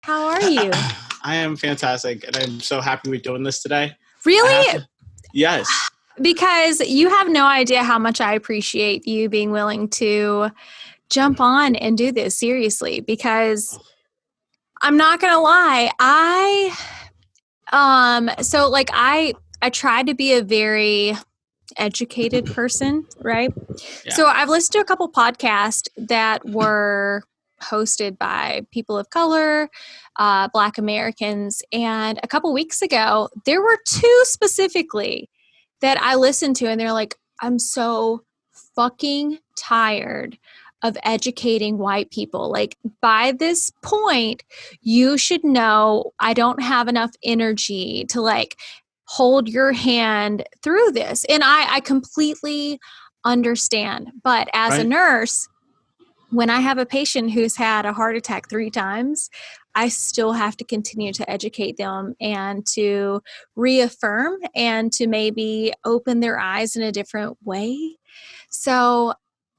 How are you? I am fantastic, and I'm so happy we're doing this today. Really? Yes. Because you have no idea how much I appreciate you being willing to jump on and do this seriously, because I'm not going to lie. I tried to be a very educated person, right? Yeah. So I've listened to a couple podcasts that were hosted by people of color, Black Americans. And a couple weeks ago, there were two specifically that I listened to, and they're like, I'm so fucking tired of educating white people. Like, by this point, you should know I don't have enough energy to hold your hand through this. And I completely understand. But as a nurse, when I have a patient who's had a heart attack 3 times, I still have to continue to educate them and to reaffirm and to maybe open their eyes in a different way. So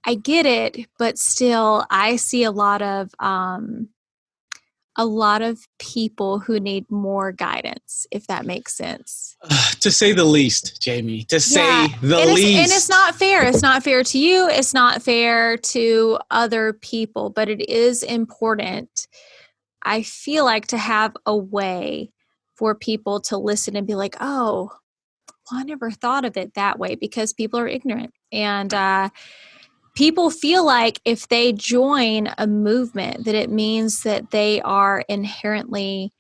I get it, but still I see a lot of people who need more guidance, if that makes sense. To say the least, Jamie. To say the least. And it's not fair. It's not fair to you. It's not fair to other people, but it is important, I feel like, to have a way for people to listen and be like, oh, well, I never thought of it that way, because people are ignorant. And people feel like if they join a movement, that it means that they are inherently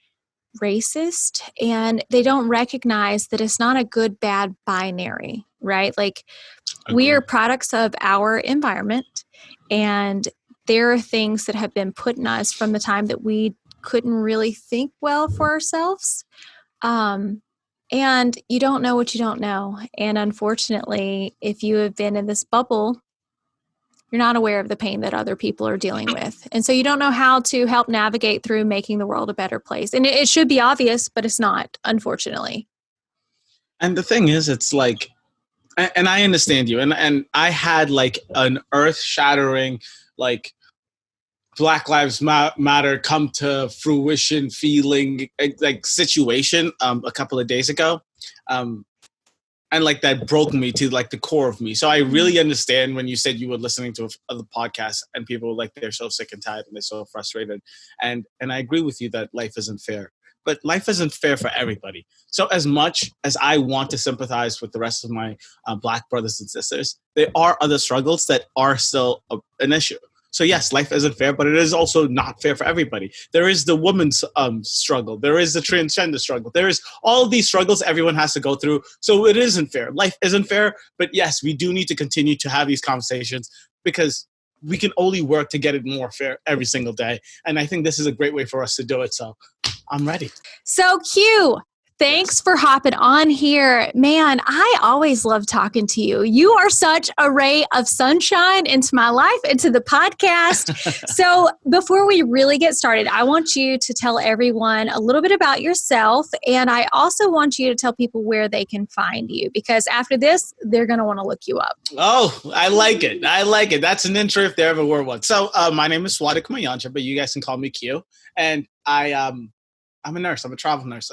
racist, and they don't recognize that it's not a good bad binary, right? Like, we are products of our environment, and there are things that have been put in us from the time that we couldn't really think well for ourselves. And you don't know what you don't know. And unfortunately, if you have been in this bubble, you're not aware of the pain that other people are dealing with. And so you don't know how to help navigate through making the world a better place. And it should be obvious, but it's not, unfortunately. And the thing is, it's like, and I understand you. And I had like an earth-shattering, like, Black Lives Matter come to fruition feeling like situation a couple of days ago. And like that broke me to like the core of me. So I really understand when you said you were listening to other podcasts and people were like, they're so sick and tired and they're so frustrated. And I agree with you that life isn't fair, but life isn't fair for everybody. So as much as I want to sympathize with the rest of my Black brothers and sisters, there are other struggles that are still an issue. So yes, life isn't fair, but it is also not fair for everybody. There is the woman's struggle. There is the transgender struggle. There is all of these struggles everyone has to go through. So it isn't fair. Life isn't fair, but yes, we do need to continue to have these conversations, because we can only work to get it more fair every single day. And I think this is a great way for us to do it. So I'm ready. So Q, thanks for hopping on here. Man, I always love talking to you. You are such a ray of sunshine into my life, into the podcast. So before we really get started, I want you to tell everyone a little bit about yourself. And I also want you to tell people where they can find you, because after this, they're going to want to look you up. Oh, I like it. I like it. That's an intro if there ever were one. So my name is Swardiq Mayanja, but you guys can call me Q. And I'm a nurse. I'm a travel nurse.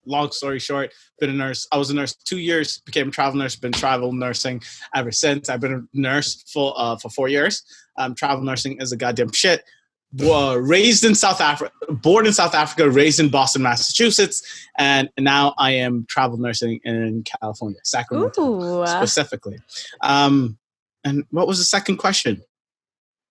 Long story short, been a nurse. I was a nurse 2 years, became a travel nurse, been travel nursing ever since. I've been a nurse for 4 years. Travel nursing is a goddamn shit. Raised in South Africa, born in South Africa, raised in Boston, Massachusetts, and now I am travel nursing in California, Sacramento specifically. And what was the second question?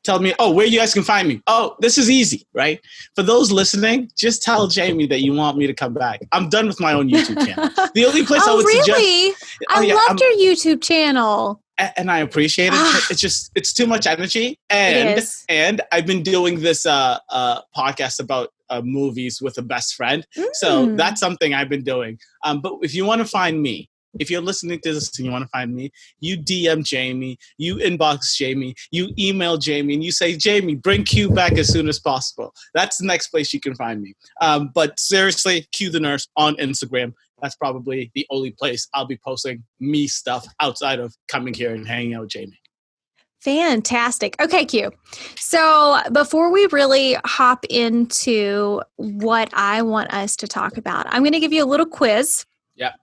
Tell me, where you guys can find me. Oh, this is easy, right? For those listening, just tell Jamie that you want me to come back. I'm done with my own YouTube channel. The only place I would suggest... I loved your YouTube channel. And I appreciate it. It's too much energy. And I've been doing this podcast about movies with a best friend. So that's something I've been doing. But if you want to find me, if you're listening to this and you want to find me, you DM Jamie, you inbox Jamie, you email Jamie, and you say, Jamie, bring Q back as soon as possible. That's the next place you can find me. But seriously, Q the Nurse on Instagram. That's probably the only place I'll be posting me stuff outside of coming here and hanging out with Jamie. Fantastic. Okay, Q. So before we really hop into what I want us to talk about, I'm going to give you a little quiz. Yeah.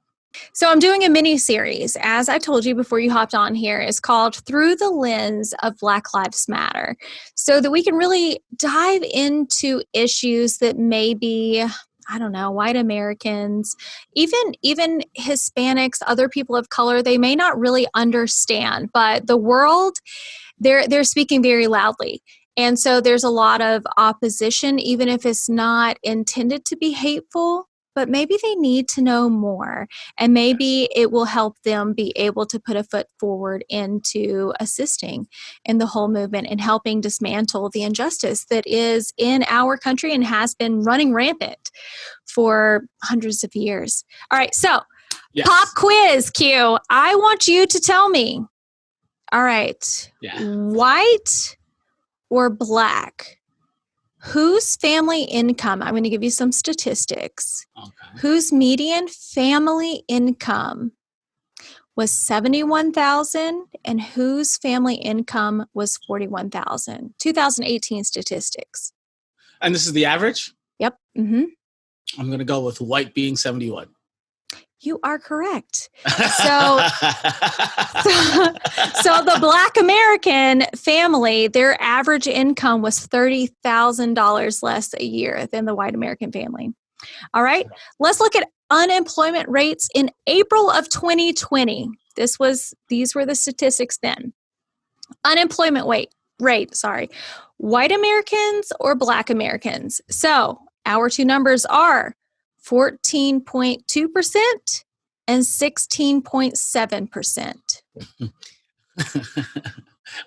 So I'm doing a mini series, as I told you before you hopped on here. It's called Through the Lens of Black Lives Matter, so that we can really dive into issues that maybe, I don't know, white Americans, even Hispanics, other people of color, they may not really understand, but the world, they're speaking very loudly. And so there's a lot of opposition, even if it's not intended to be hateful, but maybe they need to know more. And maybe it will help them be able to put a foot forward into assisting in the whole movement and helping dismantle the injustice that is in our country and has been running rampant for hundreds of years. All right, so Yes. pop quiz, Q. I want you to tell me. All right. Yeah. White or black? Whose family income? I'm going to give you some statistics. Okay. Whose median family income was $71,000 and whose family income was $41,000? 2018 statistics. And this is the average? Yep. Mm-hmm. I'm going to go with white being 71. You are correct. So the Black American family, their average income was $30,000 less a year than the white American family. All right, let's look at unemployment rates in April of 2020. These were the statistics then. Unemployment rate, white Americans or Black Americans. So our two numbers are 14.2% and 16.7%.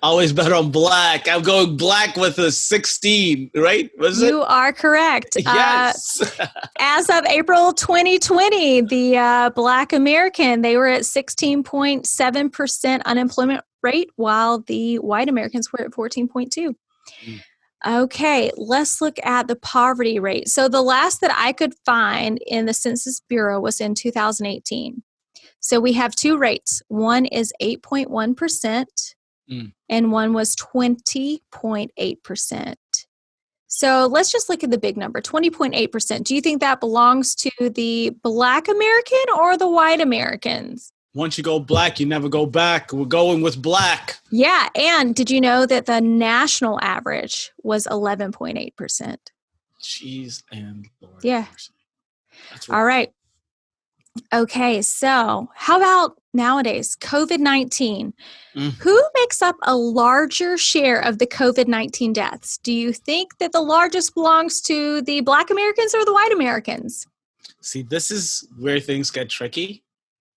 Always bet on black. I'm going black with a 16, right? You are correct. Yes. As of April 2020, the Black American, they were at 16.7% unemployment rate, while the white Americans were at 14.2%. Mm. Okay, let's look at the poverty rate. So the last that I could find in the Census Bureau was in 2018. So we have two rates. One is 8.1% and one was 20.8%. So let's just look at the big number, 20.8%. Do you think that belongs to the Black American or the white Americans? Once you go black, you never go back. We're going with black. Yeah. And did you know that the national average was 11.8%? Jeez and Lord. Yeah. All right. Okay. So how about nowadays, COVID-19? Who makes up a larger share of the COVID-19 deaths? Do you think that the largest belongs to the Black Americans or the white Americans? See, this is where things get tricky,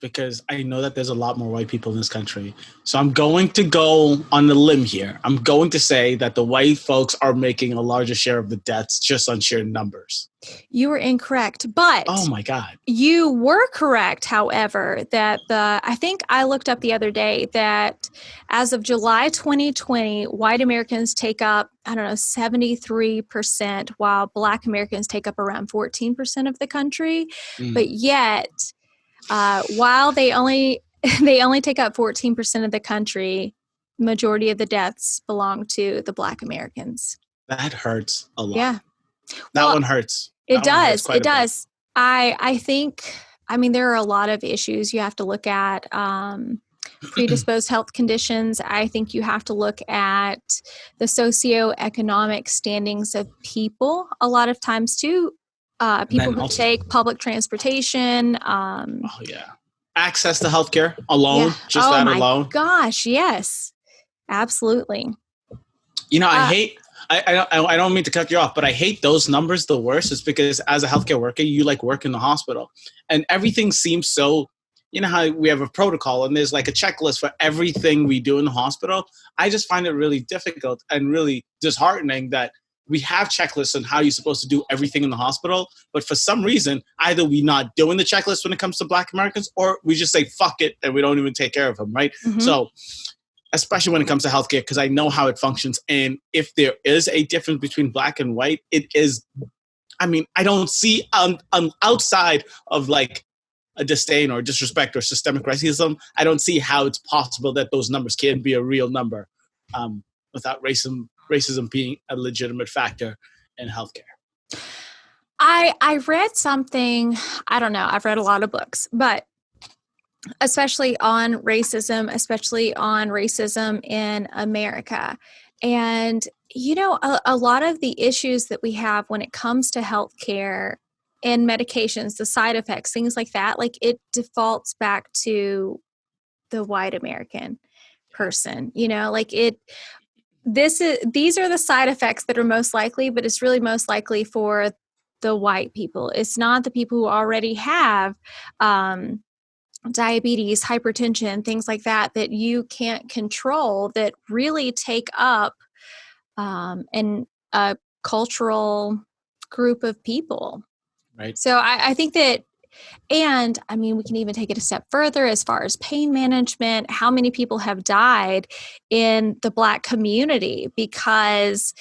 because I know that there's a lot more white people in this country. So I'm going to go on the limb here. I'm going to say that the white folks are making a larger share of the deaths just on sheer numbers. You were incorrect, but oh my God, you were correct. However, that I think I looked up the other day that as of July 2020, white Americans take up, 73%, while Black Americans take up around 14% of the country. But yet, while they only take up 14% of the country, majority of the deaths belong to the Black Americans. That hurts a lot. Yeah. That one hurts. It does. It does. I think, there are a lot of issues you have to look at. Predisposed health conditions. I think you have to look at the socioeconomic standings of people a lot of times too. People who take public transportation. Access to healthcare alone. Yeah. Just that alone. Oh my gosh, yes. Absolutely. I don't mean to cut you off, but I hate those numbers the worst. Is because as a healthcare worker, you work in the hospital and everything seems so, how we have a protocol and there's a checklist for everything we do in the hospital. I just find it really difficult and really disheartening that we have checklists on how you're supposed to do everything in the hospital. But for some reason, either we're not doing the checklist when it comes to Black Americans, or we just say, fuck it, and we don't even take care of them, right? Mm-hmm. So especially when it comes to healthcare, because I know how it functions. And if there is a difference between black and white, it is, I don't see outside of a disdain or disrespect or systemic racism, I don't see how it's possible that those numbers can be a real number. without racism being a legitimate factor in healthcare. I read something, I don't know, I've read a lot of books, but especially on racism in America. And, you know, a lot of the issues that we have when it comes to healthcare and medications, the side effects, things like that, like it defaults back to the white American person, you know, like these are the side effects that are most likely, but it's really most likely for the white people. It's not the people who already have diabetes, hypertension, things like that you can't control, that really take up a cultural group of people. Right. So I think that, and I mean, we can even take it a step further as far as pain management. How many people have died in the Black community because,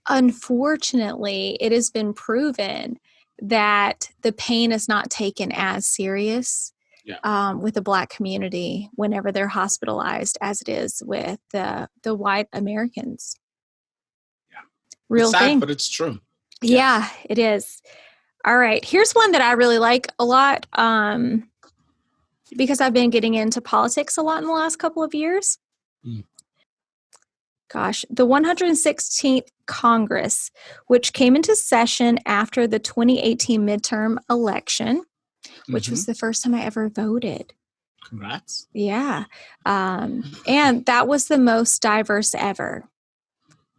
unfortunately, it has been proven that the pain is not taken as serious with the Black community whenever they're hospitalized as it is with the white Americans. Yeah. Real it's sad, thing. But it's true. Yeah, it is. All right. Here's one that I really like a lot because I've been getting into politics a lot in the last couple of years. Gosh, the 116th Congress, which came into session after the 2018 midterm election, which was the first time I ever voted. Congrats. Yeah. And that was the most diverse ever.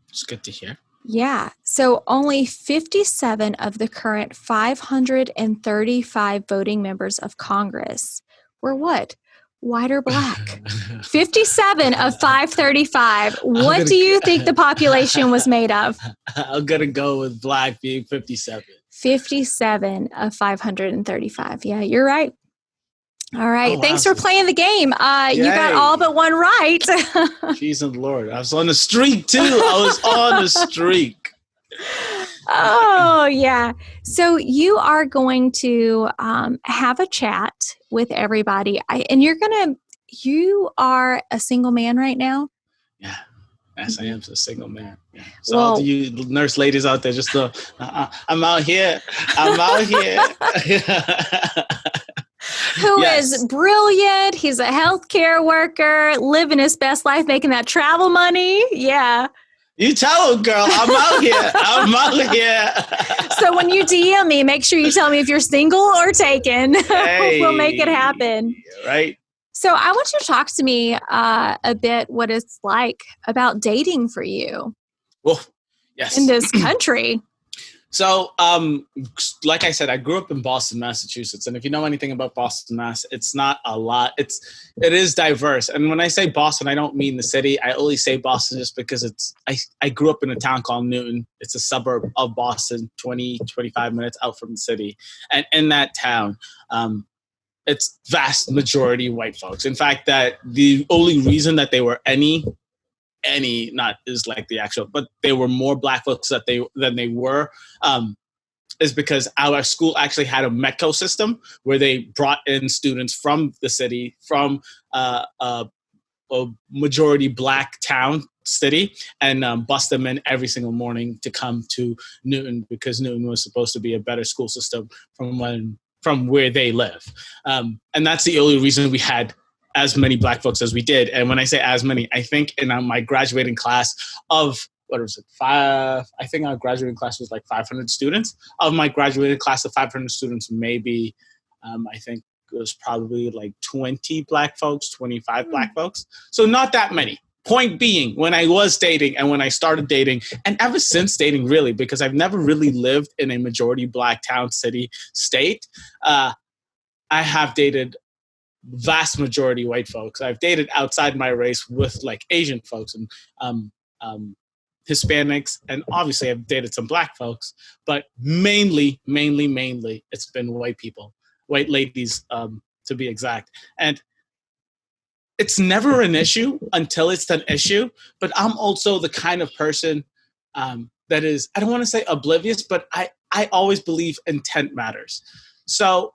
It's good to hear. Yeah. So only 57 of the current 535 voting members of Congress were what? White or Black? 57 of 535. What do you think the population was made of? I'm going to go with Black being 57. 57 of 535. Yeah, you're right. All right. Oh, wow. Thanks for playing the game. You got all but one right. Jeez and Lord. I was on a streak too. I was on a streak. Oh, yeah. So you are going to have a chat with everybody. You are a single man right now? Yeah. Yes, I am a single man. Yeah. So all you nurse ladies out there, just I'm out here. I'm out here. Who is brilliant. He's a healthcare worker, living his best life, making that travel money. Yeah. You tell him, girl, I'm out here. I'm out here. So when you DM me, make sure you tell me if you're single or taken. Hey, we'll make it happen. Right. So I want you to talk to me a bit what it's like about dating for you. Well, yes. In this country. So, like I said, I grew up in Boston, Massachusetts. And if you know anything about Boston, Mass, it's not a lot. It is diverse. And when I say Boston, I don't mean the city. I only say Boston just because I grew up in a town called Newton. It's a suburb of Boston, 25 minutes out from the city. And in that town, it's vast majority white folks. In fact, that the only reason that they were not is like the actual, but they were more Black folks than they were, is because our school actually had a METCO system where they brought in students from the city, from a majority Black town city, and bust them in every single morning to come to Newton because Newton was supposed to be a better school system from where they live. And that's the only reason we had as many Black folks as we did. And when I say as many, I think in my graduating class of, what was it, 5, I think our graduating class was like 500 students. Of my graduating class of 500 students, maybe I think it was probably like 20 Black folks, 25 Black folks. So not that many. Point being, when I was dating and when I started dating, and ever since dating really, because I've never really lived in a majority Black town, city, state, I have dated vast majority white folks. I've dated outside my race with like Asian folks and Hispanics, and obviously I've dated some Black folks, but mainly it's been white people, white ladies to be exact. And it's never an issue until it's an issue, but I'm also the kind of person that is, I don't want to say oblivious, but I always believe intent matters. So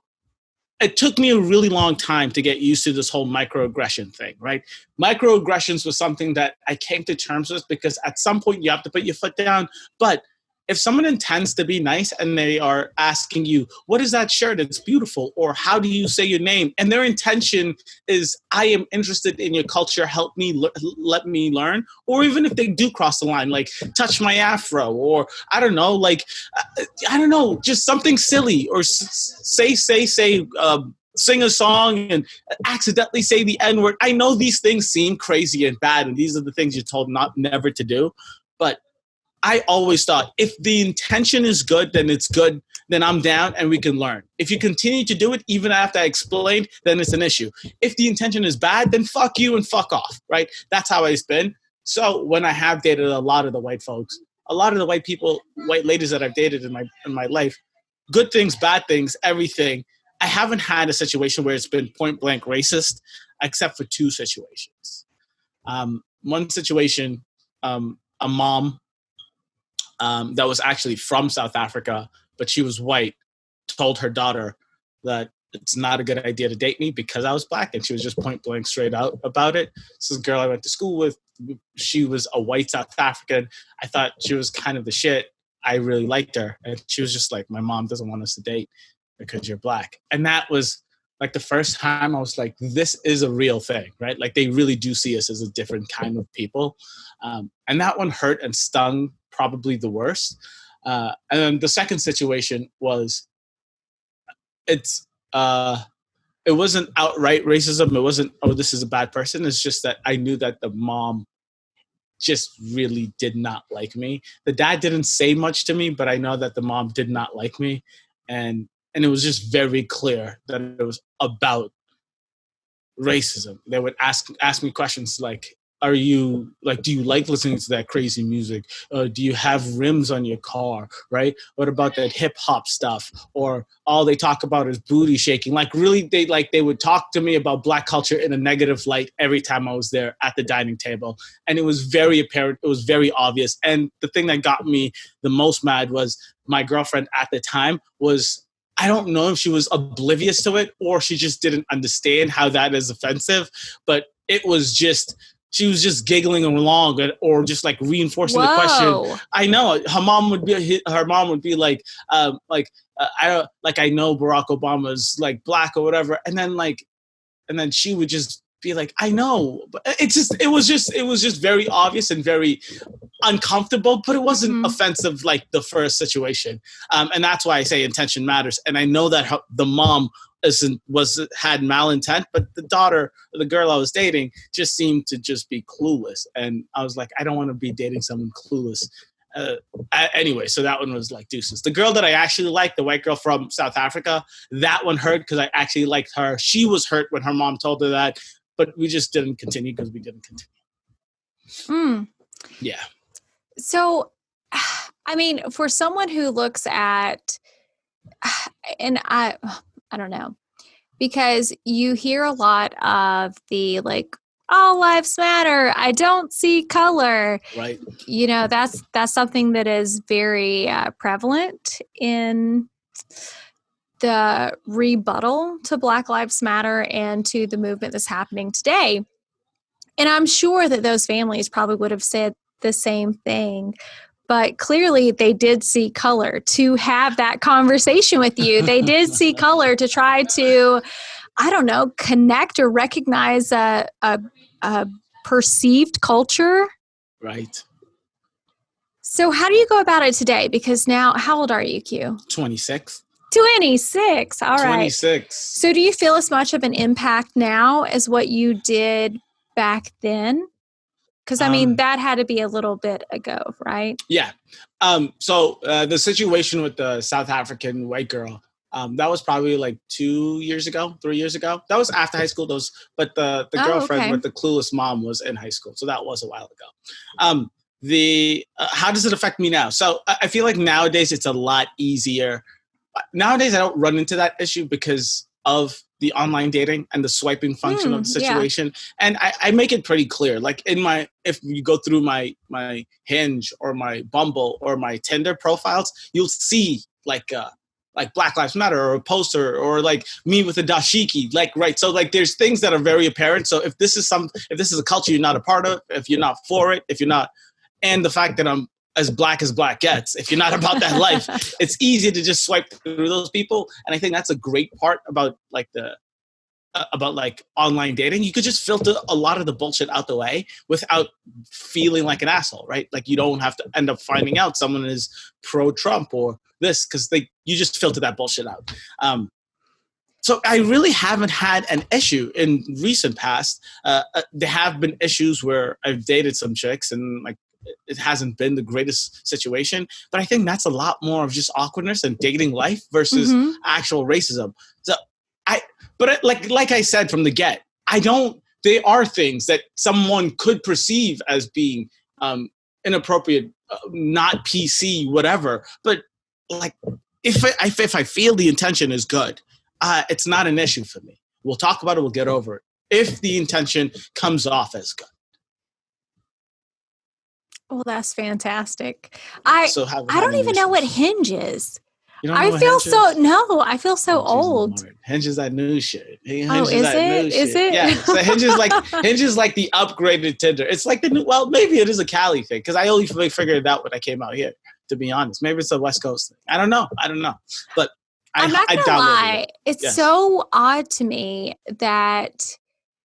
it took me a really long time to get used to this whole microaggression thing, right? Microaggressions was something that I came to terms with because at some point you have to put your foot down. But if someone intends to be nice and they are asking you, what is that shirt? It's beautiful. Or how do you say your name? And their intention is, I am interested in your culture. Help me, let me learn. Or even if they do cross the line, like touch my afro, or I don't know, like, I don't know, just something silly, or say, sing a song and accidentally say the N-word. I know these things seem crazy and bad, and these are the things you're told never to do. But I always thought if the intention is good, then it's good, then I'm down and we can learn. If you continue to do it, even after I explained, then it's an issue. If the intention is bad, then fuck you and fuck off, right? That's how it's been. So when I have dated a lot of the white folks, a lot of the white people, white ladies that I've dated in my life, good things, bad things, everything, I haven't had a situation where it's been point blank racist, except for two situations. One situation, a mom that was actually from South Africa, but she was white, told her daughter that it's not a good idea to date me because I was black, and she was just point blank straight out about it. This is a girl I went to school with. She was a white South African. I thought she was kind of the shit. I really liked her. And she was just like, my mom doesn't want us to date because you're black. And that was like the first time I was like, this is a real thing, right? Like they really do see us as a different kind of people. And that one hurt and stung probably the worst. And then the second situation was, it wasn't outright racism. It wasn't, oh, this is a bad person. It's just that I knew that the mom just really did not like me. The dad didn't say much to me, but I know that the mom did not like me. And it was just very clear that it was about racism. They would ask me questions like, do you like listening to that crazy music? Do you have rims on your car, right? What about that hip hop stuff? Or all they talk about is booty shaking. Like really, they would talk to me about black culture in a negative light every time I was there at the dining table. And it was very apparent. It was very obvious. And the thing that got me the most mad was my girlfriend at the time was, I don't know if she was oblivious to it or she just didn't understand how that is offensive, but it was just, she was just giggling along or just like reinforcing the question. I know her mom would be like, I know Barack Obama's like black or whatever. And then she would just be like, I know, but it was just very obvious and very uncomfortable, but it wasn't offensive like the first situation. And that's why I say intention matters. And I know that the mom had malintent, but the daughter, the girl I was dating, just seemed to just be clueless. And I was like, I don't want to be dating someone clueless. Anyway, so that one was like deuces. The girl that I actually liked, the white girl from South Africa, that one hurt because I actually liked her. She was hurt when her mom told her that, but we just didn't continue because we didn't continue. Yeah. So, I mean, for someone who looks at, and I don't know, because you hear a lot of the like, all lives matter. I don't see color. Right. You know, that's something that is very prevalent in the rebuttal to Black Lives Matter and to the movement that's happening today. And I'm sure that those families probably would have said the same thing. But clearly they did see color to have that conversation with you. They did see color to try to, I don't know, connect or recognize a perceived culture. Right. So how do you go about it today? Because now, how old are you, Q? 26. 26. All right. 26. So do you feel as much of an impact now as what you did back then? Because, I mean, that had to be a little bit ago, right? Yeah. So the situation with the South African white girl, that was probably like 3 years ago. That was after high school. But the girlfriend with the clueless mom was in high school. So that was a while ago. How does it affect me now? So I feel like nowadays it's a lot easier. Nowadays I don't run into that issue because of the online dating and the swiping function of the situation. Yeah. And I make it pretty clear. Like if you go through my Hinge or my Bumble or my Tinder profiles, you'll see like like Black Lives Matter or a poster or like me with a dashiki, like, right. So like there's things that are very apparent. So if this is a culture you're not a part of, if you're not for it, if you're not, and the fact that I'm as black gets, if you're not about that life, it's easy to just swipe through those people. And I think that's a great part about like about like online dating. You could just filter a lot of the bullshit out the way without feeling like an asshole, right? Like you don't have to end up finding out someone is pro-Trump or this, because you just filter that bullshit out. So I really haven't had an issue in recent past. There have been issues where I've dated some chicks and like it hasn't been the greatest situation, but I think that's a lot more of just awkwardness and dating life versus actual racism. So like I said from the get, they are things that someone could perceive as being inappropriate, not PC, whatever. But like, if I feel the intention is good, it's not an issue for me. We'll talk about it. We'll get over it. If the intention comes off as good. Well, that's fantastic. I don't even know what Hinge is. I feel so old. Hinge is that new shit. Is it? Yeah. So Hinge is like the upgraded Tinder. It's like the new. Well, maybe it is a Cali thing because I only figured it out when I came out here. To be honest, maybe it's a West Coast thing. I don't know. But I'm not gonna lie. It's so odd to me that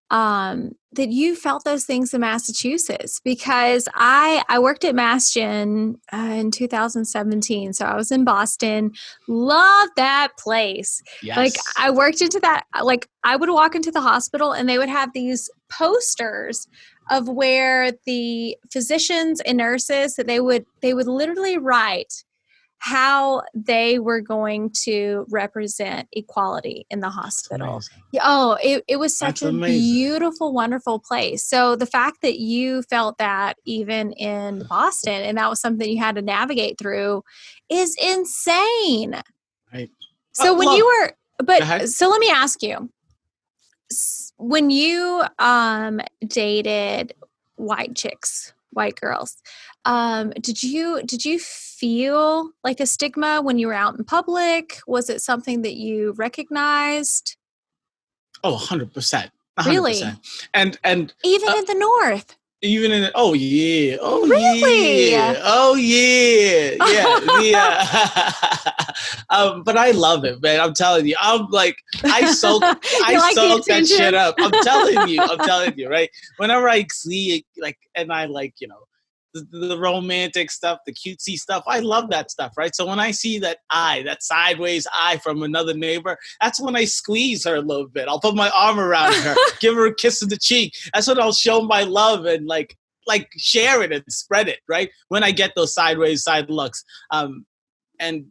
that you felt those things in Massachusetts, because I worked at MassGen in 2017. So I was in Boston. Love that place. Yes. Like I worked into that, like I would walk into the hospital and they would have these posters of where the physicians and nurses that they would literally write how they were going to represent equality in the hospital. It was such a beautiful, wonderful place. So the fact that you felt that even in Boston, and that was something you had to navigate through, is insane. Right. So so let me ask you, when you dated white girls, did you feel like a stigma when you were out in public? Was it something that you recognized? Oh, 100%. Really? And even in the North? Even in really? Yeah. But I love it, man. I'm telling you. I'm like, I soak that shit up. I'm telling you, right? Whenever I see it, like, and I like, the romantic stuff, the cutesy stuff, I love that stuff, right? So when I see that sideways eye from another neighbor, that's when I squeeze her a little bit. I'll put my arm around her, give her a kiss in the cheek. That's when I'll show my love and like share it and spread it, right? When I get those sideways side looks. And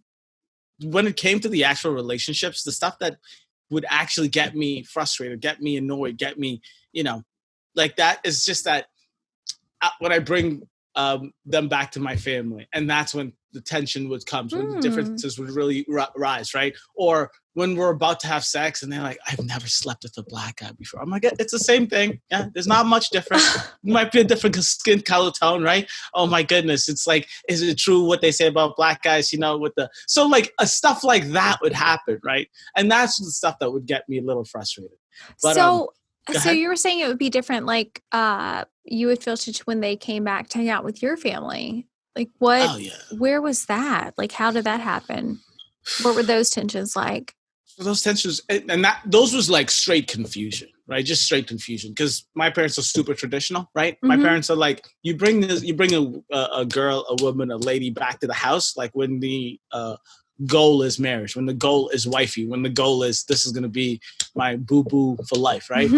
when it came to the actual relationships, the stuff that would actually get me frustrated, get me annoyed, get me, like that is just that when I bring them back to my family, and that's when the tension would come, when the differences would really rise, right? Or when we're about to have sex and they're like, I've never slept with a black guy before. I'm like, it's the same thing. Yeah, there's not much different. It might be a different skin color tone, right? Oh my goodness. It's like, is it true what they say about black guys, so like stuff like that would happen, right? And that's the stuff that would get me a little frustrated. But, so you were saying it would be different, like you would feel when they came back to hang out with your family. Like what? Oh, yeah. Where was that? Like how did that happen? What were those tensions like? Those tensions, and those was like straight confusion, right? Just straight confusion, because my parents are super traditional, right? My parents are like, you bring a girl, a woman, a lady back to the house, like when the goal is marriage, when the goal is wifey, when the goal is this is going to be my boo-boo for life, right?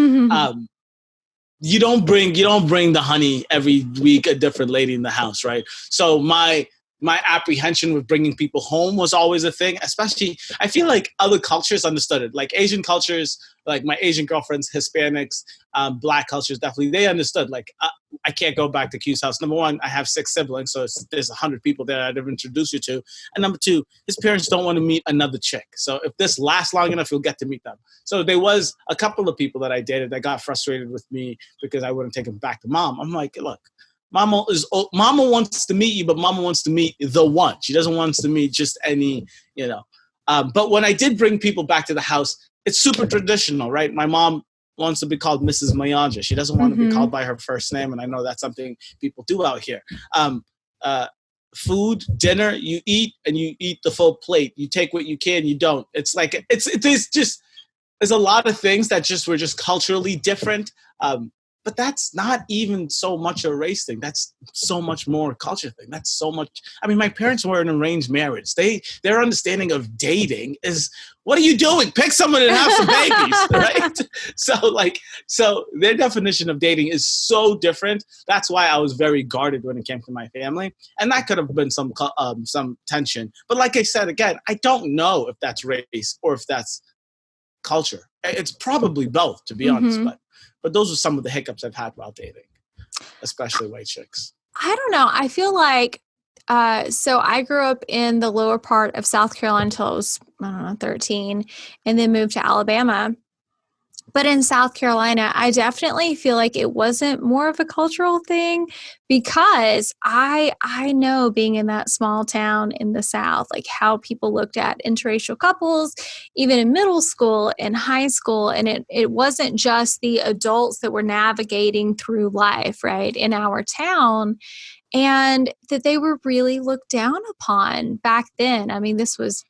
You don't bring the honey every week, a different lady in the house, right? So my apprehension with bringing people home was always a thing, especially I feel like other cultures understood it. Like Asian cultures, like my Asian girlfriends, Hispanics, black cultures, definitely, they understood. Like I can't go back to Q's house. Number one, I have 6 siblings, so there's 100 people there I'd ever introduce you to. And number two, his parents don't want to meet another chick. So if this lasts long enough, you'll get to meet them. So there was a couple of people that I dated that got frustrated with me because I wouldn't take them back to mom. I'm like, look, Mama wants to meet you, but Mama wants to meet the one. She doesn't want to meet just any, But when I did bring people back to the house, it's super traditional, right? My mom wants to be called Mrs. Mayanja. She doesn't want to be called by her first name, and I know that's something people do out here. Food, dinner, you eat, and you eat the full plate. You take what you can, you don't. It's like there's a lot of things that were just culturally different. But that's not even so much a race thing. That's so much more a culture thing. That's so much. I mean, my parents were in arranged marriage. Their understanding of dating is, what are you doing? Pick someone and have some babies, right? So their definition of dating is so different. That's why I was very guarded when it came to my family, and that could have been some tension. But like I said again, I don't know if that's race or if that's culture. It's probably both, to be honest. But those are some of the hiccups I've had while dating, especially white chicks. I don't know. I feel like, so I grew up in the lower part of South Carolina until I was, 13, and then moved to Alabama. But in South Carolina, I definitely feel like it wasn't more of a cultural thing, because I know, being in that small town in the South, like how people looked at interracial couples, even in middle school and high school. And it wasn't just the adults that were navigating through life, right, in our town, and that they were really looked down upon back then. I mean, this was,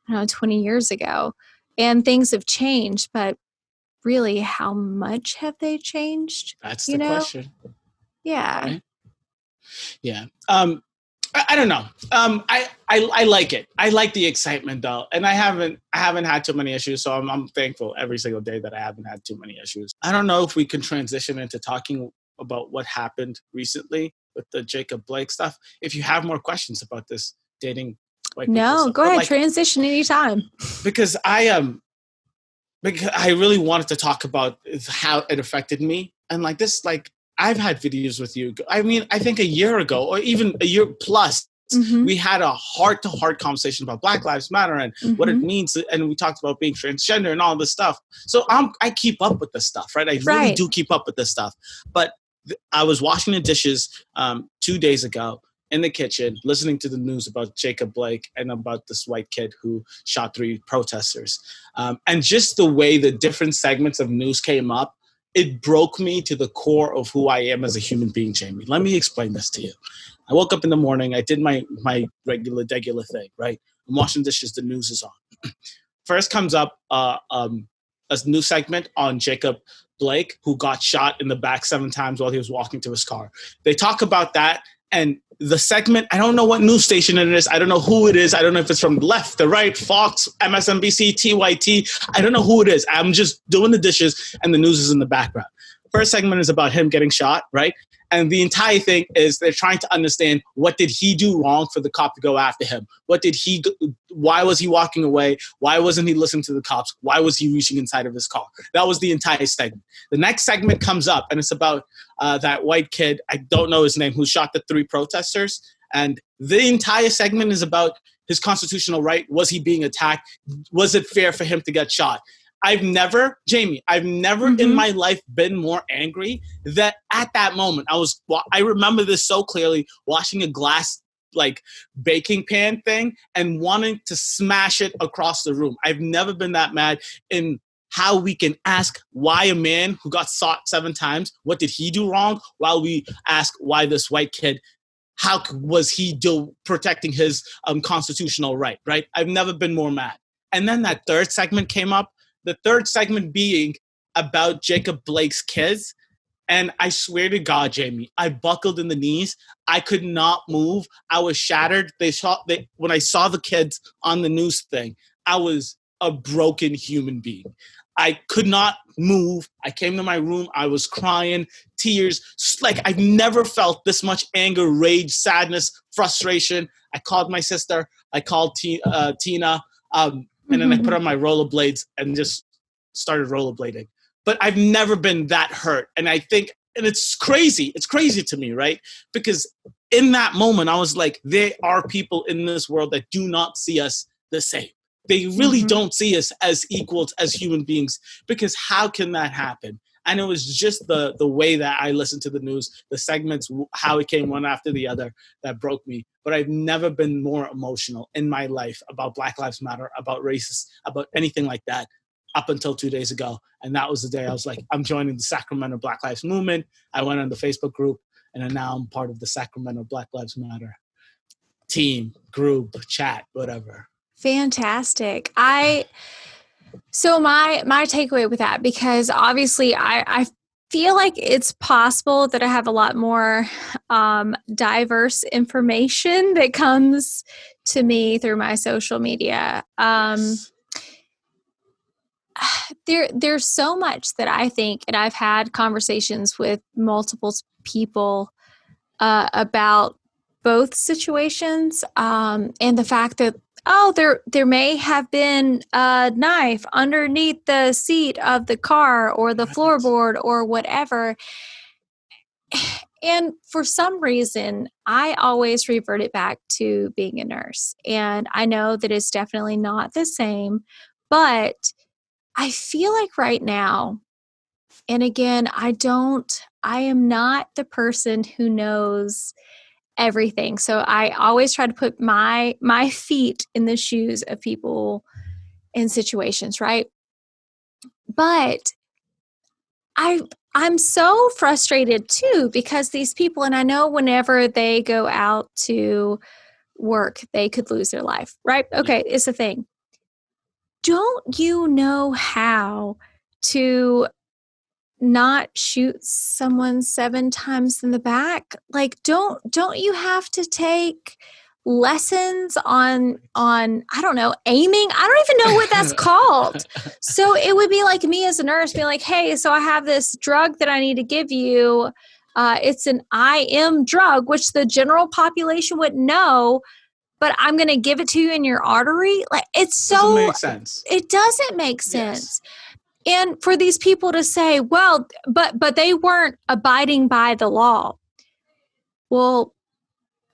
20 years ago, and things have changed, but really, how much have they changed? That's the question. Yeah. Right? Yeah. I don't know. I like it. I like the excitement though. And I haven't had too many issues. So I'm thankful every single day that I haven't had too many issues. I don't know if we can transition into talking about what happened recently with the Jacob Blake stuff. If you have more questions about this dating white people No, stuff. go ahead. Transition anytime. Because I really wanted to talk about how it affected me. And I've had videos with you. I mean, I think a year ago, or even a year plus, we had a heart-to-heart conversation about Black Lives Matter and what it means. And we talked about being transgender and all this stuff. So I keep up with this stuff, right? I really do keep up with this stuff. But I was washing the dishes 2 days ago in the kitchen, listening to the news about Jacob Blake and about this white kid who shot 3 protesters. And just the way the different segments of news came up, it broke me to the core of who I am as a human being, Jamie. Let me explain this to you. I woke up in the morning. I did my regular thing, right? I'm washing dishes. The news is on. First comes up a new segment on Jacob Blake, who got shot in the back 7 times while he was walking to his car. They talk about that. And the segment, I don't know what news station it is. I don't know who it is. I don't know if it's from the left, the right, Fox, MSNBC, TYT. I don't know who it is. I'm just doing the dishes and the news is in the background. First segment is about him getting shot, right? And the entire thing is they're trying to understand, what did he do wrong for the cop to go after him? Why was he walking away? Why wasn't he listening to the cops? Why was he reaching inside of his car? That was the entire segment. The next segment comes up and it's about that white kid, I don't know his name, who shot the 3 protesters. And the entire segment is about his constitutional right. Was he being attacked? Was it fair for him to get shot? Jamie, I've never in my life been more angry that at that moment. I remember this so clearly, washing a glass baking pan thing and wanting to smash it across the room. I've never been that mad in how we can ask why a man who got shot 7 times, what did he do wrong? While we ask why this white kid, how was he protecting his constitutional right? I've never been more mad. And then that third segment came up. The third segment being about Jacob Blake's kids. And I swear to God, Jamie, I buckled in the knees. I could not move. I was shattered. When I saw the kids on the news thing, I was a broken human being. I could not move. I came to my room. I was crying, tears. I've never felt this much anger, rage, sadness, frustration. I called my sister. I called Tina. And then I put on my rollerblades and just started rollerblading. But I've never been that hurt. And I think, and it's crazy. It's crazy to me, right? Because in that moment, I was like, there are people in this world that do not see us the same. They really don't see us as equals, as human beings. Because how can that happen? And it was just the way that I listened to the news, the segments, how it came one after the other that broke me. But I've never been more emotional in my life about Black Lives Matter, about racists, about anything like that up until 2 days ago. And that was the day I was like, I'm joining the Sacramento Black Lives Movement. I went on the Facebook group, and then now I'm part of the Sacramento Black Lives Matter team, group, chat, whatever. Fantastic. So my takeaway with that, because obviously I feel like it's possible that I have a lot more diverse information that comes to me through my social media. Yes. There's so much that I think, and I've had conversations with multiple people about both situations, and the fact that, there may have been a knife underneath the seat of the car or the floorboard or whatever. And for some reason, I always revert it back to being a nurse. And I know that it's definitely not the same, but I feel like right now, and again, I am not the person who knows everything. So I always try to put my feet in the shoes of people in situations, right? But I'm so frustrated too, because these people, and I know whenever they go out to work, they could lose their life, right? Okay, it's a thing. Don't you know how to not shoot someone 7 times in the back? Like, don't you have to take lessons on I don't know, aiming? I don't even know what that's called. So it would be like me as a nurse being like, hey, so I have this drug that I need to give you. It's an IM drug, which the general population wouldn't know, but I'm going to give it to you in your artery. Like, it's so, doesn't make sense. It doesn't make sense. Yes. And for these people to say, well, but they weren't abiding by the law. Well,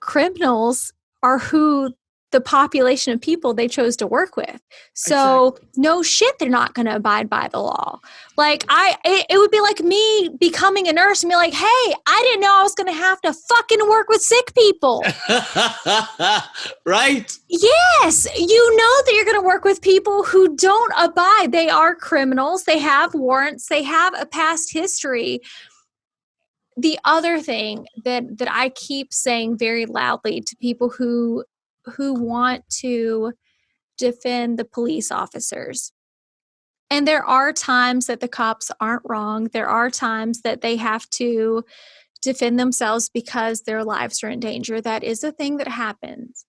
criminals are who the population of people they chose to work with. So exactly. No shit, they're not going to abide by the law. Like it would be like me becoming a nurse and be like, hey, I didn't know I was going to have to fucking work with sick people. Right? Yes. You know that you're going to work with people who don't abide. They are criminals. They have warrants. They have a past history. The other thing that I keep saying very loudly to people who want to defend the police officers, and there are times that the cops aren't wrong. There are times that they have to defend themselves because their lives are in danger. That is a thing that happens.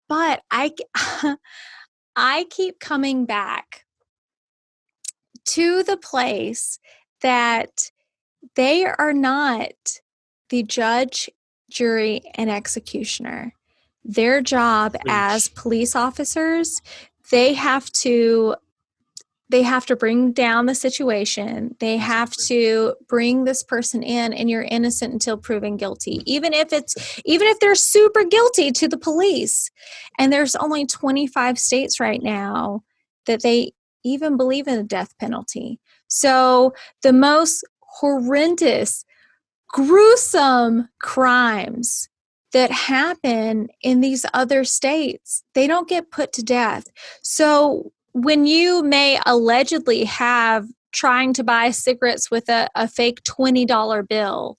But I keep coming back to the place that they are not the judge, jury, and executioner. Their job as police officers, they have to bring down the situation. They have to bring this person in, and you're innocent until proven guilty. Even if they're super guilty to the police. And there's only 25 states right now that they even believe in the death penalty. So the most horrendous, gruesome crimes that happen in these other states, they don't get put to death. So when you may allegedly have trying to buy cigarettes with a fake $20 bill,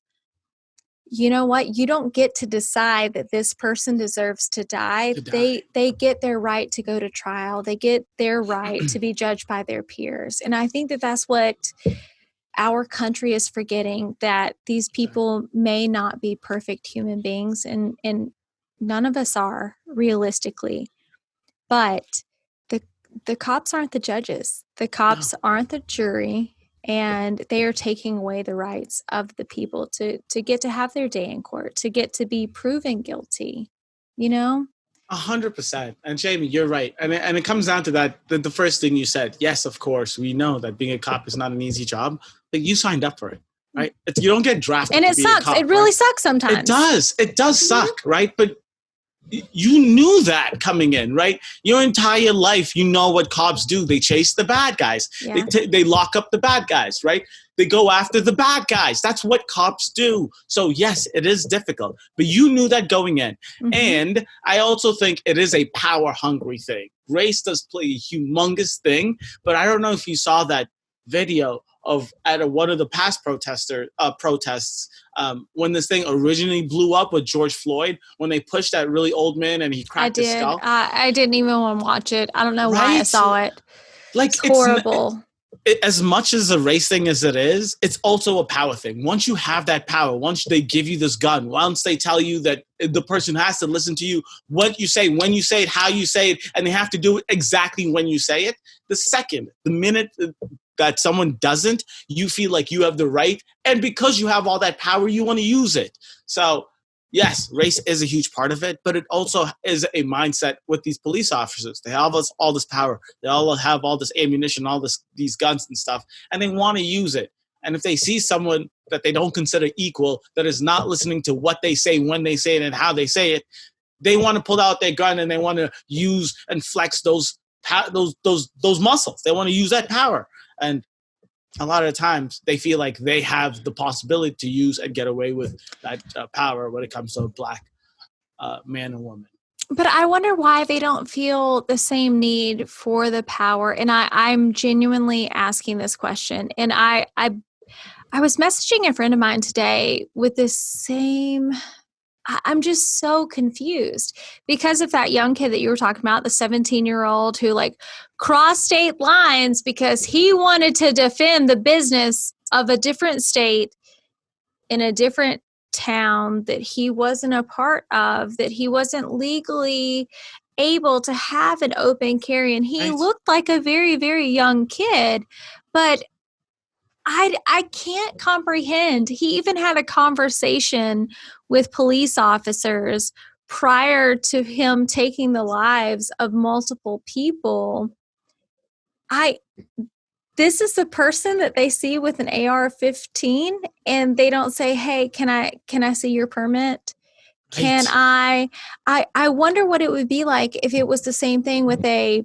you know what? You don't get to decide that this person deserves to die. They get their right to go to trial. They get their right to be judged by their peers. And I think that that's what our country is forgetting, that these people may not be perfect human beings, and none of us are, realistically. But the cops aren't the judges. The cops aren't the jury, and they are taking away the rights of the people to get to have their day in court, to get to be proven guilty, you know? 100%. And Jamie, you're right. And it comes down to that, the first thing you said. Yes, of course, we know that being a cop is not an easy job, but you signed up for it, right? You don't get drafted. And it to be sucks. A cop, it really right? sucks sometimes. It does. It does suck, right? But you knew that coming in, right? Your entire life, you know what cops do. They chase the bad guys. Yeah. They lock up the bad guys, right? They go after the bad guys. That's what cops do. So yes, it is difficult, but you knew that going in. Mm-hmm. And I also think it is a power hungry thing. Race does play a humongous thing, but I don't know if you saw that video of at one of the past protests when this thing originally blew up with George Floyd, when they pushed that really old man and he cracked his skull. I didn't even want to watch it. I don't know why I saw it. Like, it's horrible. As much as a race thing as it is, it's also a power thing. Once you have that power, once they give you this gun, once they tell you that the person has to listen to you, what you say, when you say it, how you say it, and they have to do it exactly when you say it, the minute that someone doesn't, you feel like you have the right. And because you have all that power, you want to use it. So yes, race is a huge part of it, but it also is a mindset with these police officers. They have all this power. They all have all this ammunition, these guns and stuff, and they want to use it. And if they see someone that they don't consider equal, that is not listening to what they say, when they say it, and how they say it, they want to pull out their gun and they want to use and flex those muscles. They want to use that power. And a lot of the times they feel like they have the possibility to use and get away with that power when it comes to a black man and woman. But I wonder why they don't feel the same need for the power. And I'm genuinely asking this question. And I was messaging a friend of mine today with this same... I'm just so confused because of that young kid that you were talking about, the 17-year-old who like crossed state lines because he wanted to defend the business of a different state in a different town that he wasn't a part of, that he wasn't legally able to have an open carry. And he looked like a very, very young kid, but I can't comprehend. He even had a conversation with police officers prior to him taking the lives of multiple people. This is the person that they see with an AR-15 and they don't say, "Hey, can I see your permit? Can I wonder what it would be like if it was the same thing with a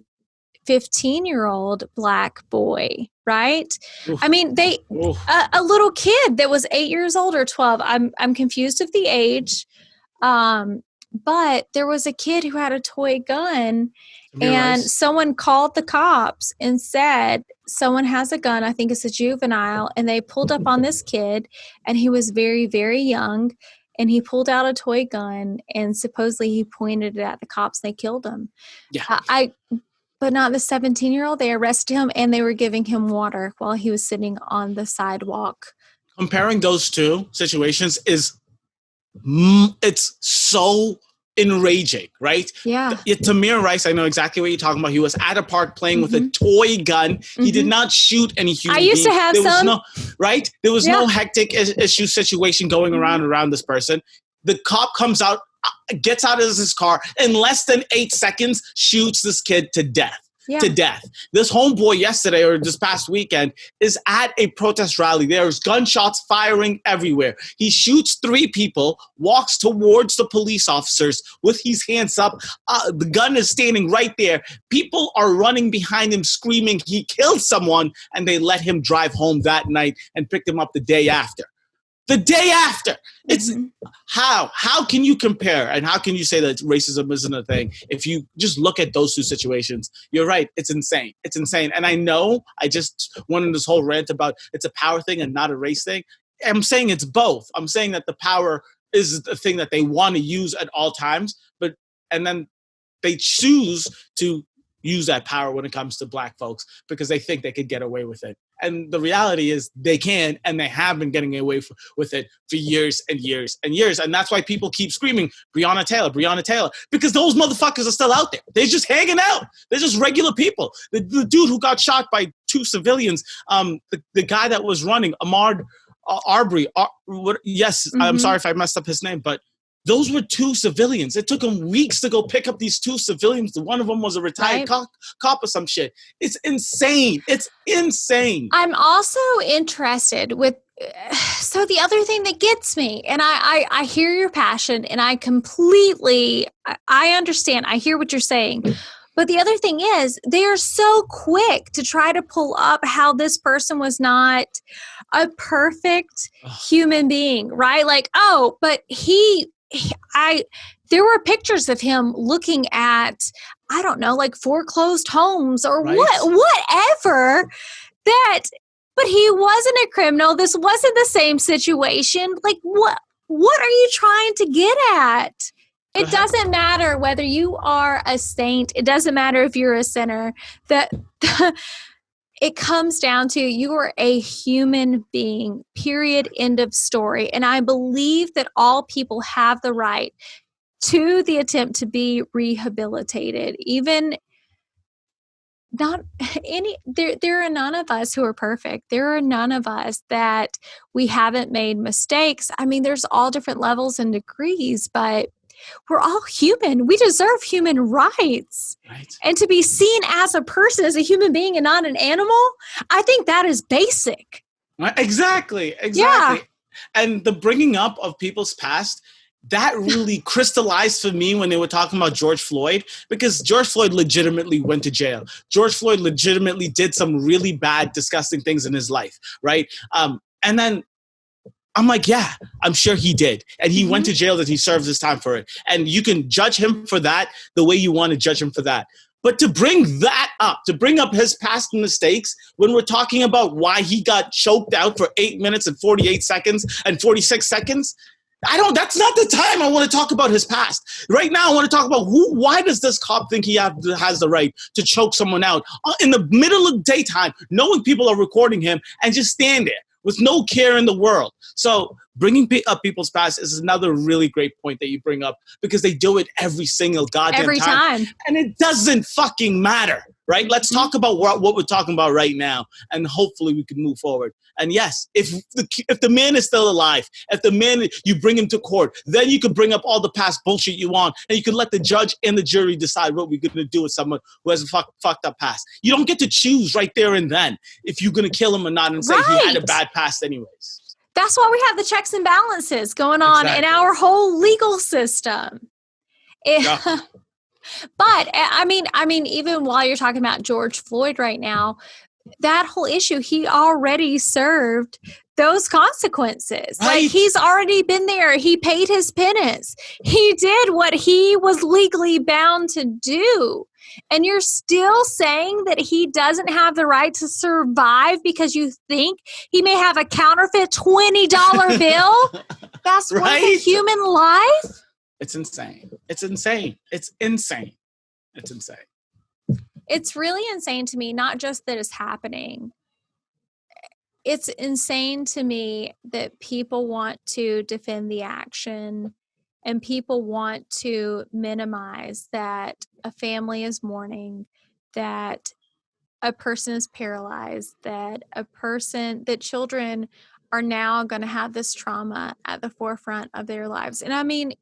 15-year-old black boy, right? Oof. I mean, a little kid that was 8 years old or 12. I'm confused of the age, but there was a kid who had a toy gun, and someone called the cops and said someone has a gun. I think it's a juvenile, and they pulled up on this kid, and he was very, very young. And he pulled out a toy gun, and supposedly he pointed it at the cops. And they killed him. Yeah, But not the 17-year-old. They arrested him and they were giving him water while he was sitting on the sidewalk. Comparing those two situations it's so enraging, right? Yeah. Tamir Rice, I know exactly what you're talking about. He was at a park playing with a toy gun. He did not shoot any human being. I used to have some. There was no hectic issue situation going around this person. The cop comes out, gets out of his car, in less than 8 seconds, shoots this kid to death. To death. This homeboy yesterday or this past weekend is at a protest rally. There's gunshots firing everywhere. He shoots 3 people, walks towards the police officers with his hands up. The gun is standing right there. People are running behind him screaming he killed someone, and they let him drive home that night and picked him up the day after. The day after. It's how can you compare and how can you say that racism isn't a thing if you just look at those two situations? You're right. It's insane. It's insane. And I know I just went on this whole rant about it's a power thing and not a race thing. I'm saying it's both. I'm saying that the power is the thing that they want to use at all times, and then they choose to use that power when it comes to black folks because they think they could get away with it. And the reality is they can, and they have been getting away with it for years and years and years. And that's why people keep screaming, Breonna Taylor, because those motherfuckers are still out there. They're just hanging out. They're just regular people. The dude who got shot by 2 civilians, the guy that was running, ahmaud, Arbery. I'm sorry if I messed up his name, but those were 2 civilians. It took them weeks to go pick up these 2 civilians. One of them was a retired cop or some shit. It's insane. It's insane. I'm also interested with so the other thing that gets me, and I hear your passion, and I understand. I hear what you're saying. But the other thing is, they are so quick to try to pull up how this person was not a perfect human being, right? Like, oh, but there were pictures of him looking at, I don't know, like foreclosed homes or Right. whatever that, but he wasn't a criminal. This wasn't the same situation. Like, what are you trying to get at? It doesn't matter whether you are a saint. It doesn't matter if you're a sinner. That it comes down to you are a human being, period, end of story. And I believe that all people have the right to the attempt to be rehabilitated. Even not any, there are none of us who are perfect. There are none of us that we haven't made mistakes. I mean, there's all different levels and degrees, but we're all human. We deserve human rights. Right. And to be seen as a person, as a human being and not an animal, I think that is basic. Exactly. Yeah. And the bringing up of people's past, that really crystallized for me when they were talking about George Floyd, because George Floyd legitimately went to jail. George Floyd legitimately did some really bad, disgusting things in his life, right? And then I'm like, yeah, I'm sure he did. And he went to jail, that he served his time for it. And you can judge him for that the way you want to judge him for that. But to bring that up, to bring up his past mistakes when we're talking about why he got choked out for 8 minutes and 48 seconds and 46 seconds, that's not the time I want to talk about his past. Right now, I want to talk about why does this cop think he has the right to choke someone out in the middle of daytime, knowing people are recording him, and just stand there with no care in the world. So bringing up people's past is another really great point that you bring up, because they do it every single goddamn time. And it doesn't fucking matter, right? Let's talk about what we're talking about right now, and hopefully we can move forward. And yes, if the man is still alive, if the man, you bring him to court, then you can bring up all the past bullshit you want, and you can let the judge and the jury decide what we're going to do with someone who has a fucked up past. You don't get to choose right there and then if you're going to kill him or not, and say he had a bad past anyways. That's why we have the checks and balances going on in our whole legal system. But I mean, even while you're talking about George Floyd right now, that whole issue, he already served those consequences. Right. Like, he's already been there. He paid his penance. He did what he was legally bound to do. And you're still saying that he doesn't have the right to survive because you think he may have a counterfeit $20 bill? That's worth a human life? It's insane. It's insane. It's insane. It's insane. It's really insane to me, not just that it's happening. It's insane to me that people want to defend the action, and people want to minimize that a family is mourning, that a person is paralyzed, that children are now going to have this trauma at the forefront of their lives. And I mean,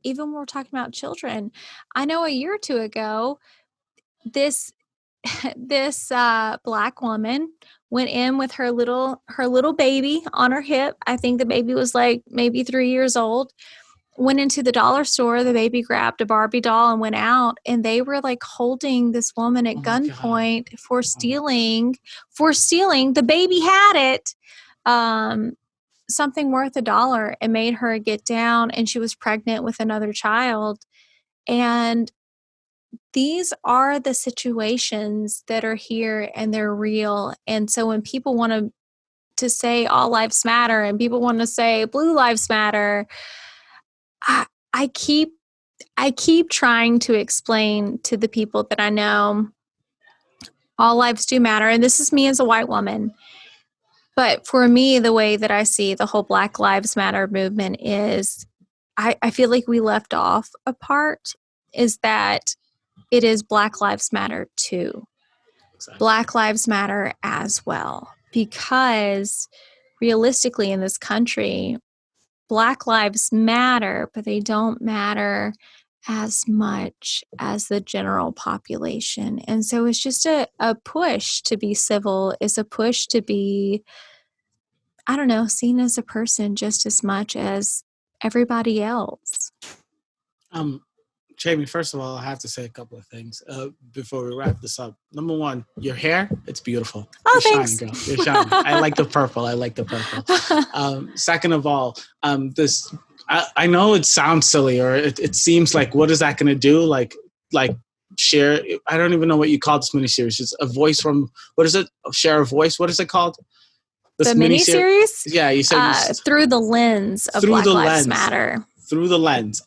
even when we're talking about children, I know a year or two ago, this Black woman went in with her little baby on her hip. I think the baby was like maybe 3 years old. Went into the dollar store. The baby grabbed a Barbie doll and went out. And they were like holding this woman at gunpoint for stealing. The baby had it. Something worth $1, and made her get down. And she was pregnant with another child. And these are the situations that are here, and they're real. And so when people want to say all lives matter, and people want to say blue lives matter, I keep trying to explain to the people that I know all lives do matter. And this is me as a white woman. But for me, the way that I see the whole Black Lives Matter movement is, I feel like we left off a part, is that it is Black Lives Matter too. Exactly. Black Lives Matter as well. Because realistically in this country, Black lives matter, but they don't matter as much as the general population. And so it's just a push to be civil. It's a push to be I don't know, seen as a person just as much as everybody else. Jamie, first of all, I have to say a couple of things before we wrap this up. Number one, your hair, it's beautiful. Oh, You're thanks. shining, girl. You're shining. I like the purple. Second of all, I know it sounds silly, or it seems like, what is that going to do? Like share, I don't even know what you call this miniseries. It's a voice from, what is it? Share a voice. What is it called? The miniseries? Yeah, you said through the lens of Black Lives Matter. Through the lens.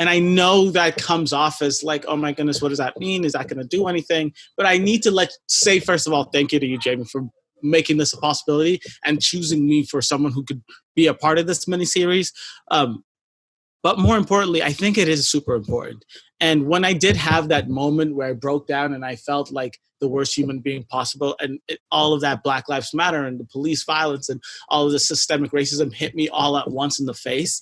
And I know that comes off as like, oh my goodness, what does that mean? Is that going to do anything? But I need to say, first of all, thank you to you, Jamie, for making this a possibility and choosing me for someone who could be a part of this miniseries. But more importantly, I think it is super important. And when I did have that moment where I broke down and I felt like the worst human being possible, and all of that Black Lives Matter and the police violence and all of the systemic racism hit me all at once in the face,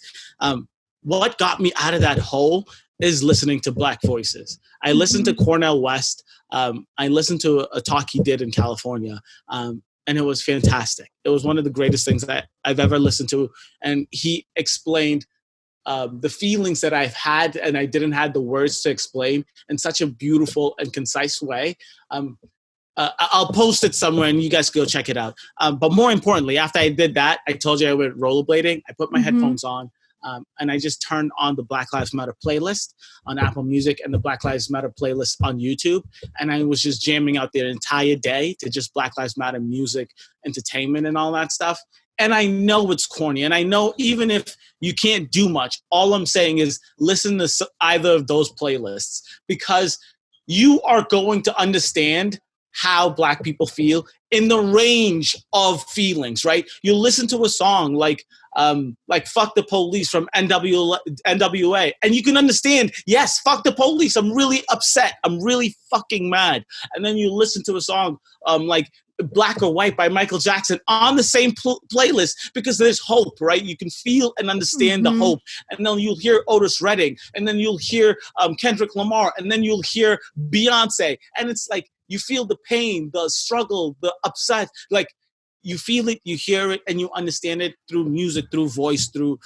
what got me out of that hole is listening to Black voices. I listened to Cornel West. I listened to a talk he did in California, and it was fantastic. It was one of the greatest things that I've ever listened to. And he explained the feelings that I've had and I didn't have the words to explain in such a beautiful and concise way. I'll post it somewhere and you guys go check it out. But more importantly, after I did that, I told you I went rollerblading. I put my headphones on. And I just turned on the Black Lives Matter playlist on Apple Music and the Black Lives Matter playlist on YouTube. And I was just jamming out the entire day to just Black Lives Matter music, entertainment, and all that stuff. And I know it's corny. And I know even if you can't do much, all I'm saying is listen to either of those playlists, because you are going to understand how Black people feel in the range of feelings, right? You listen to a song like Fuck the Police from NWA, and you can understand, yes, fuck the police. I'm really upset. I'm really fucking mad. And then you listen to a song like Black or White by Michael Jackson on the same playlist, because there's hope, right? You can feel and understand the hope. And then you'll hear Otis Redding, and then you'll hear Kendrick Lamar, and then you'll hear Beyonce. And it's like, you feel the pain, the struggle, the upset. Like, you feel it, you hear it, and you understand it through music, through voice, through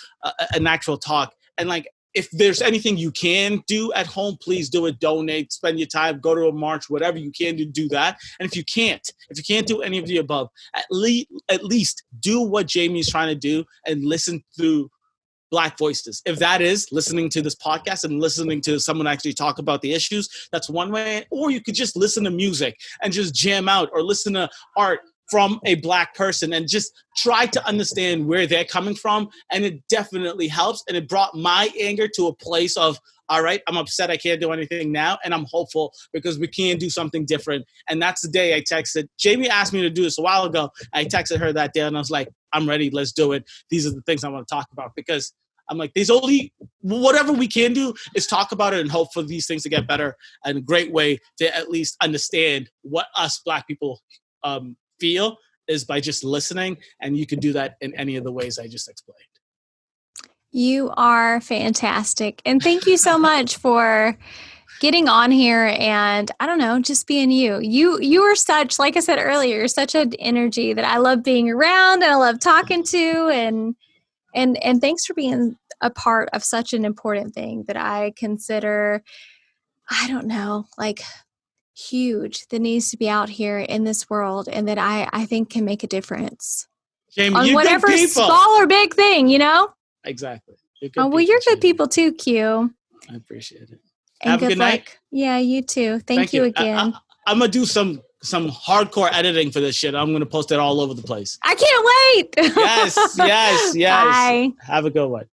an actual talk. And like, if there's anything you can do at home, please do it. Donate, spend your time, go to a march, whatever you can do that. And if you can't do any of the above, at least do what Jamie's trying to do and listen through Black voices. If that is listening to this podcast and listening to someone actually talk about the issues, that's one way. Or you could just listen to music and just jam out, or listen to art from a Black person and just try to understand where they're coming from. And it definitely helps. And it brought my anger to a place of, all right, I'm upset, I can't do anything now. And I'm hopeful because we can do something different. And that's the day I texted. Jamie asked me to do this a while ago. I texted her that day and I was like, I'm ready, let's do it. These are the things I want to talk about, because I'm like, there's only, whatever we can do is talk about it and hope for these things to get better. And a great way to at least understand what us Black people feel is by just listening. And you can do that in any of the ways I just explained. You are fantastic. And thank you so much for getting on here and, I don't know, just being you. You are such, like I said earlier, you're such an energy that I love being around and I love talking to. And thanks for being a part of such an important thing that I consider, I don't know, like huge, that needs to be out here in this world, and that I think can make a difference. Jamie, on you're whatever good people. Small or big thing, you know? Exactly. Oh, well, you're good people too, Q. I appreciate it. And have a good night. Yeah, you too. Thank you again. I'm going to do some hardcore editing for this shit. I'm going to post it all over the place. I can't wait. Yes. Bye. Have a good one.